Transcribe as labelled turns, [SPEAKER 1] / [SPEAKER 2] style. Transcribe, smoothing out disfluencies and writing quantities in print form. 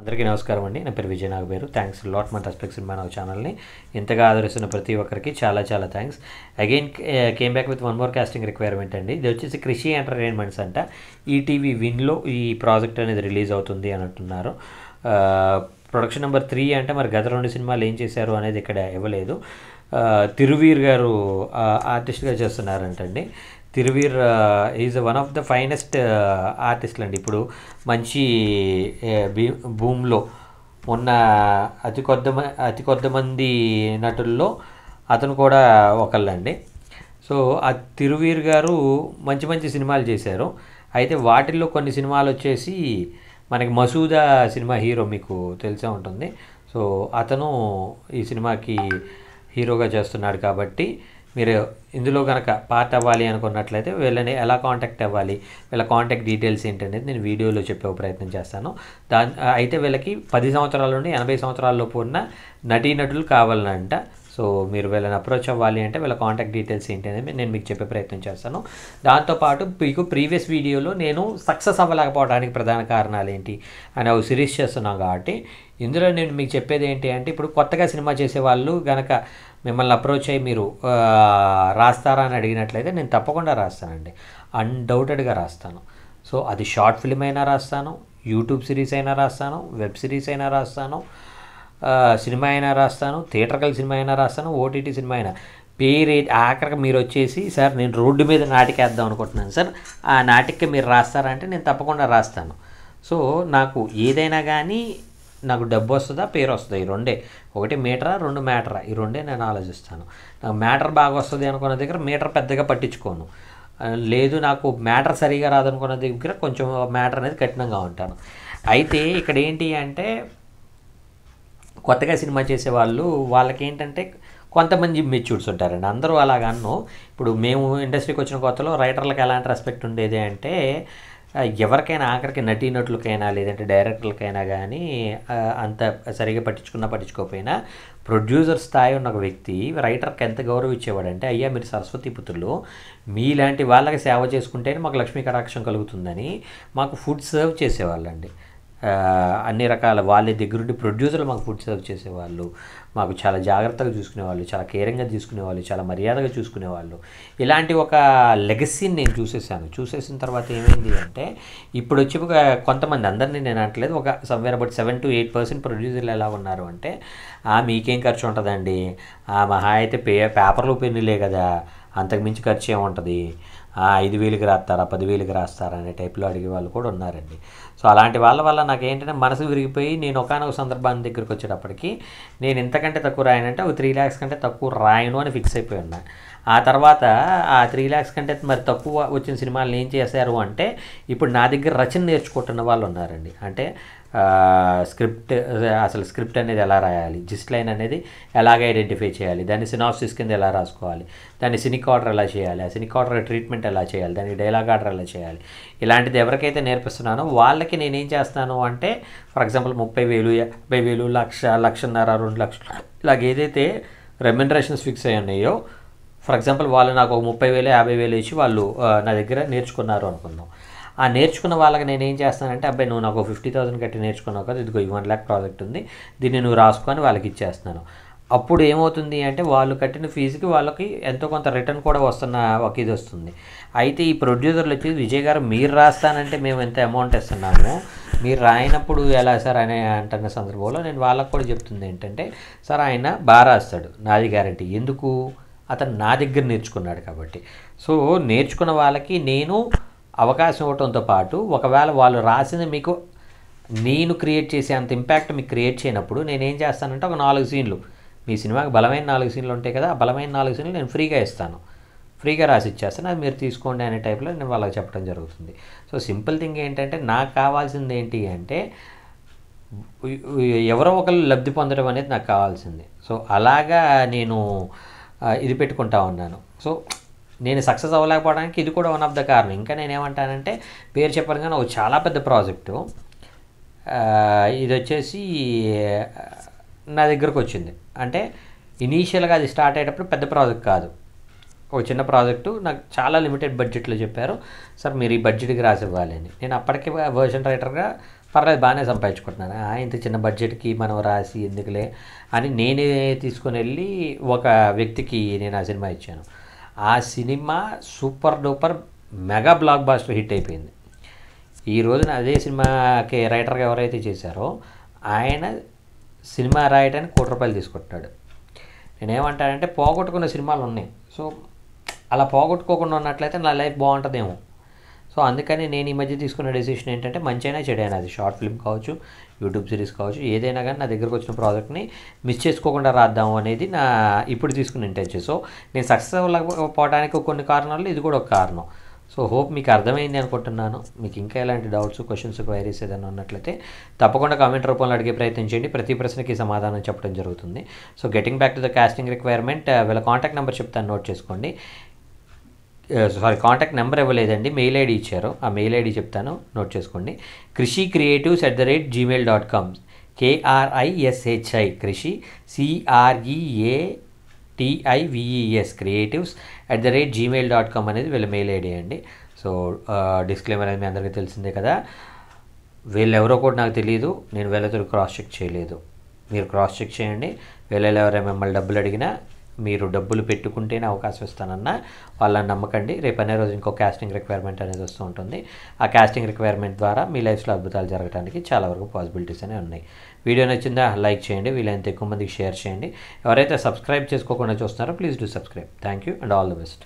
[SPEAKER 1] అందరికీ నమస్కారం అండి. నా పేరు విజయ్ నాగబేరు. థ్యాంక్స్ లాట్ మన రెస్పెక్ట్ సినిమా నా ఛానల్ని ఇంతగా ఆదరిస్తున్న ప్రతి ఒక్కరికి చాలా చాలా thanks. Again came back with one more casting requirement అండి. ఇది వచ్చేసి కృషి ఎంటర్టైన్మెంట్స్ అంట. ఈటీవీ విన్లో ఈ ప్రాజెక్ట్ అనేది రిలీజ్ అవుతుంది అని అంటున్నారు. ప్రొడక్షన్ నెంబర్ 3 అంటే మరి గత 2 సినిమాలు ఏం చేశారు అనేది ఇక్కడ ఇవ్వలేదు. తిరువీర్ గారు ఆర్టిస్ట్గా చేస్తున్నారంటండి. Thiruveer is one of the finest ఆర్టిస్ట్లు అండి. ఇప్పుడు మంచి భూమిలో ఉన్న అతి కొద్ది మంది నటుల్లో అతను కూడా ఒకళ్ళండి. సో ఆ తిరువీర్ గారు మంచి మంచి సినిమాలు చేశారు. అయితే వాటిల్లో కొన్ని సినిమాలు వచ్చేసి మనకి మసూదా సినిమా హీరో మీకు తెలిసే ఉంటుంది. సో అతను ఈ సినిమాకి హీరోగా చేస్తున్నాడు. కాబట్టి మీరు ఇందులో కనుక పార్ట్ అవ్వాలి అనుకున్నట్లయితే వీళ్ళని ఎలా కాంటాక్ట్ అవ్వాలి, వీళ్ళ కాంటాక్ట్ డీటెయిల్స్ ఏంటనేది నేను వీడియోలో చెప్పే ప్రయత్నం చేస్తాను. అయితే వీళ్ళకి 10 సంవత్సరాల నుండి 80 సంవత్సరాలలోపు ఉన్న నటీనటులు కావాలంట. సో మీరు వీళ్ళని అప్రోచ్ అవ్వాలి అంటే వీళ్ళ కాంటాక్ట్ డీటెయిల్స్ ఏంటి అనేది నేను మీకు చెప్పే ప్రయత్నం చేస్తాను. దాంతోపాటు మీకు ప్రీవియస్ వీడియోలో నేను సక్సెస్ అవ్వలేకపోవడానికి ప్రధాన కారణాలు ఏంటి అని అవి సిరీస్ చేస్తున్నాను. కాబట్టి ఇందులో నేను మీకు చెప్పేది ఏంటి అంటే, ఇప్పుడు కొత్తగా సినిమా చేసేవాళ్ళు కనుక మిమ్మల్ని అప్రోచ్ అయ్యి మీరు రాస్తారా అని అడిగినట్లయితే నేను తప్పకుండా రాస్తానండి. అన్డౌటెడ్గా రాస్తాను. సో అది షార్ట్ ఫిల్మ్ అయినా రాస్తాను, యూట్యూబ్ సిరీస్ అయినా రాస్తాను, వెబ్ సిరీస్ అయినా రాస్తాను, సినిమా అయినా రాస్తాను, థియేటర్కల్ సినిమా అయినా రాస్తాను, ఓటీటీ సినిమా అయినా. ఆఖరికి మీరు వచ్చేసి సార్ నేను రోడ్డు మీద నాటికేద్దాం అనుకుంటున్నాను సార్, ఆ నాటికి మీరు రాస్తారంటే నేను తప్పకుండా రాస్తాను. సో నాకు ఏదైనా కానీ నాకు డబ్బు వస్తుందా, పేరు వస్తుందా, ఈ రెండే. ఒకటి మీటరా, 2 మ్యాటరా, ఈ రెండే నేను ఆలోచిస్తాను. నాకు మ్యాటర్ బాగా వస్తుంది అనుకున్న దగ్గర మీటర్ పెద్దగా పట్టించుకోను. లేదు నాకు మ్యాటర్ సరిగా రాదనుకున్న దగ్గర కొంచెం మ్యాటర్ అనేది కఠినంగా ఉంటాను. అయితే ఇక్కడ ఏంటి అంటే, కొత్తగా సినిమా చేసేవాళ్ళు వాళ్ళకి ఏంటంటే కొంతమంది మెచ్యూర్స్ ఉంటారండి. అందరూ అలాగను. ఇప్పుడు మేము ఇండస్ట్రీకి వచ్చిన కొత్తలో రైటర్లకు ఎలాంటి రెస్పెక్ట్ ఉండేది అంటే, ఎవరికైనా ఆఖరికి నటీనటులకైనా లేదంటే డైరెక్టర్లకైనా కానీ అంత సరిగా పట్టించుకోకపోయినా ప్రొడ్యూసర్ స్థాయి ఉన్న ఒక వ్యక్తి రైటర్కి ఎంత గౌరవం ఇచ్చేవాడంటే, అయ్యా మీరు సరస్వతి పుత్రులు, మీలాంటి వాళ్ళకి సేవ చేసుకుంటేనే మాకు లక్ష్మీ కటాక్షం కలుగుతుందని మాకు ఫుడ్ సర్వ్ చేసేవాళ్ళండి. అన్ని రకాల వాళ్ళ దగ్గరుండి ప్రొడ్యూసర్లు మాకు ఫుడ్ సర్వ్ చేసేవాళ్ళు, మాకు చాలా జాగ్రత్తగా చూసుకునేవాళ్ళు, చాలా కేరింగ్గా తీసుకునేవాళ్ళు, చాలా మర్యాదగా చూసుకునేవాళ్ళు. ఇలాంటి ఒక లెగసీని నేను చూసేసిన తర్వాత ఏమైంది అంటే, ఇప్పుడు వచ్చి కొంతమంది, అందరినీ నేను అనట్లేదు, ఒక సమ్వేర్ అబౌట్ 7 to 8% ప్రొడ్యూసర్లు ఎలా ఉన్నారు అంటే, మీకేం ఖర్చు ఉంటుందండి, మహా అయితే పేపర్లు పెన్నులే కదా, అంతకుమించి ఖర్చు ఏముంటుంది, 5,000కి రాస్తారా 10,000కి రాస్తారా అనే టైప్లో అడిగే వాళ్ళు కూడా ఉన్నారండి. సో అలాంటి వాళ్ళ వల్ల నాకు ఏంటంటే మనసు విరిగిపోయి, నేను ఒకనొక సందర్భాన్ని దగ్గరికి వచ్చేటప్పటికి నేను ఇంతకంటే తక్కువ రాయనంటే ఒక 3 lakhs కంటే తక్కువ రాయను అని ఫిక్స్ అయిపోయి ఉన్నా. ఆ తర్వాత ఆ 3 lakhs కంటే మరి తక్కువ వచ్చిన సినిమాలను ఏం చేశారు అంటే, ఇప్పుడు నా దగ్గర రచన నేర్చుకుంటున్న వాళ్ళు ఉన్నారండి. అంటే స్క్రిప్ట్ అనేది ఎలా రాయాలి, జిస్ట్ లైన్ అనేది ఎలాగ ఐడెంటిఫై చేయాలి, దాన్ని సినాప్సిస్ కింద ఎలా రాసుకోవాలి, దాన్ని సినిక్ ఆర్డర్ ఎలా చేయాలి, ఆ సినిక్ ఆర్డర్ ట్రీట్మెంట్ ఎలా చేయాలి, దానికి డైలాగ్ ఆర్డర్ ఎలా చేయాలి, ఇలాంటిది ఎవరికైతే నేర్పిస్తున్నానో వాళ్ళకి నేనేం చేస్తాను అంటే, ఫర్ ఎగ్జాంపుల్ 30,000, 50,000, 1,00,000, 1,50,000, 2,00,000 ఇలాగ ఏదైతే రెమ్యునరేషన్స్ ఫిక్స్ అయ్యి ఉన్నాయో, ఫర్ ఎగ్జాంపుల్ వాళ్ళు నాకు 30,000, 50,000 ఇచ్చి వాళ్ళు నా దగ్గర నేర్చుకున్నారు అనుకుందాం. ఆ నేర్చుకున్న వాళ్ళకి నేను ఏం చేస్తానంటే, అబ్బాయి నువ్వు నాకు 50,000 కట్టి నేర్చుకున్నావు కదా, ఇదిగో 1 lakh ప్రాజెక్ట్ ఉంది, దీన్ని నువ్వు రాసుకొని వాళ్ళకి ఇచ్చేస్తున్నాను. అప్పుడు ఏమవుతుంది అంటే, వాళ్ళు కట్టిన ఫీజుకి వాళ్ళకి ఎంతో కొంత రిటర్న్ కూడా వస్తున్న ఒక ఇది వస్తుంది. అయితే ఈ ప్రొడ్యూసర్లు వచ్చి, విజయ్ గారు మీరు రాస్తానంటే మేము ఎంత అమౌంట్ ఇస్తున్నాము, మీరు రాయినప్పుడు ఎలా సార్ అని అంటున్న సందర్భంలో నేను వాళ్ళకు కూడా చెప్తుంది ఏంటంటే, సార్ ఆయన బాగా రాస్తాడు, నాది గ్యారంటీ. ఎందుకు? అతను నా దగ్గర నేర్చుకున్నాడు కాబట్టి. సో నేర్చుకున్న వాళ్ళకి నేను అవకాశం ఇవ్వడంతో పాటు, ఒకవేళ వాళ్ళు రాసింది మీకు నేను క్రియేట్ చేసే అంత ఇంపాక్ట్ మీకు క్రియేట్ చేయనప్పుడు నేనేం చేస్తానంటే, ఒక 4 సీన్లు, మీ సినిమాకి బలమైన 4 సీన్లు ఉంటాయి కదా, ఆ బలమైన 4 సీన్లు నేను ఫ్రీగా ఇస్తాను, ఫ్రీగా రాసి ఇచ్చేస్తాను, అది మీరు తీసుకోండి అనే టైప్లో నేను వాళ్ళకి చెప్పడం జరుగుతుంది. సో సింపుల్ థింగ్ ఏంటంటే, నాకు కావాల్సింది ఏంటి అంటే, ఎవరో ఒకరు లబ్ధి పొందడం అనేది నాకు కావాల్సింది. సో అలాగా నేను ఇది పెట్టుకుంటా ఉన్నాను. సో నేను సక్సెస్ అవ్వలేకపోవడానికి ఇది కూడా వన్ ఆఫ్ ద కారణం. ఇంకా నేనేమంటానంటే, పేరు చెప్పాను కానీ ఒక చాలా పెద్ద ప్రాజెక్టు ఇది వచ్చేసి నా దగ్గరకు వచ్చింది. అంటే ఇనీషియల్గా అది స్టార్ట్ అయ్యేటప్పుడు పెద్ద ప్రాజెక్ట్ కాదు, ఒక చిన్న ప్రాజెక్టు. నాకు చాలా లిమిటెడ్ బడ్జెట్లో చెప్పారు, సార్ మీరు ఈ బడ్జెట్కి రాసి ఇవ్వాలి అని. నేను అప్పటికే వర్షన్ రైటర్గా పర్లేదు బాగానే సంపాదించుకుంటున్నాను, ఇంత చిన్న బడ్జెట్కి మనం రాసి ఎందుకులే అని నేనే తీసుకొని వెళ్ళి ఒక వ్యక్తికి నేను ఆ సినిమా ఇచ్చాను. ఆ cinema super duper mega blockbuster hit అయిపోయింది. ఈ రోజున అదే సినిమాకి రైటర్గా ఎవరైతే చేశారో ఆయన సినిమా రాయడానికి ₹1,00,00,000 తీసుకుంటున్నాడు. నేనేమంటానంటే పోగొట్టుకున్న సినిమాలు ఉన్నాయి. సో అలా పోగొట్టుకోకుండా ఉన్నట్లయితే నా లైఫ్ బాగుంటుందేమో. సో అందుకని నేను ఈ మధ్య తీసుకున్న డెసిషన్ ఏంటంటే మంచైనా చెడైనా, అది షార్ట్ ఫిల్మ్ కావచ్చు, యూట్యూబ్ సిరీస్ కావచ్చు, ఏదైనా కానీ నా దగ్గరకు వచ్చిన ప్రాజెక్ట్ని మిస్ చేసుకోకుండా రాద్దాము అనేది నా ఇప్పుడు తీసుకున్న ఇంటెన్షన్. సో నేను సక్సెస్ అవ్వకపోవడానికి కొన్ని కారణాలు ఇది కూడా ఒక కారణం. సో హోప్ మీకు అర్థమైంది అనుకుంటున్నాను. మీకు ఇంకా ఎలాంటి డౌట్స్, క్వశ్చన్స్, క్వైరీస్ ఏదైనా ఉన్నట్లయితే తప్పకుండా కామెంట్ రూపంలో అడిగే ప్రయత్నం చేయండి. ప్రతి ప్రశ్నకి సమాధానం చెప్పడం జరుగుతుంది. So getting back to the casting requirement, వీళ్ళ కాంటాక్ట్ నెంబర్ చెప్తాను, నోట్ చేసుకోండి. కాంటాక్ట్ నెంబర్ ఇవ్వలేదండి, మెయిల్ ఐడి ఇచ్చారు. ఆ మెయిల్ ఐడి చెప్తాను, నోట్ చేసుకోండి. krishicreatives@gmail.com, KRISHI కృషి CREATIVES creatives@gmail.com అనేది వీళ్ళ మెయిల్ ఐడి అండి. సో డిస్క్లైమర్ అనేది మీ అందరికీ తెలిసిందే కదా. వీళ్ళెవరో కూడా నాకు తెలియదు, నేను వీళ్ళతో క్రాస్ చెక్ చేయలేదు. మీరు క్రాస్ చెక్ చేయండి. వీళ్ళలో ఎవరైనా మిమ్మల్ని డబ్బులు అడిగినా మీరు డబ్బులు పెట్టుకుంటేనే అవకాశం ఇస్తానన్నా వాళ్ళని నమ్మకండి. రేపు అనే రోజు ఇంకో కాస్టింగ్ రిక్వైర్మెంట్ అనేది వస్తూ ఉంటుంది. ఆ కాస్టింగ్ రిక్వైర్మెంట్ ద్వారా మీ లైఫ్లో అద్భుతాలు జరగడానికి చాలా వరకు పాసిబిలిటీస్ అనేవి ఉన్నాయి. వీడియో నచ్చిందా లైక్ చేయండి, వీలైనంత ఎక్కువ మందికి షేర్ చేయండి. ఎవరైతే సబ్స్క్రైబ్ చేసుకోకుండా చూస్తున్నారో please do subscribe. Thank you and all the best.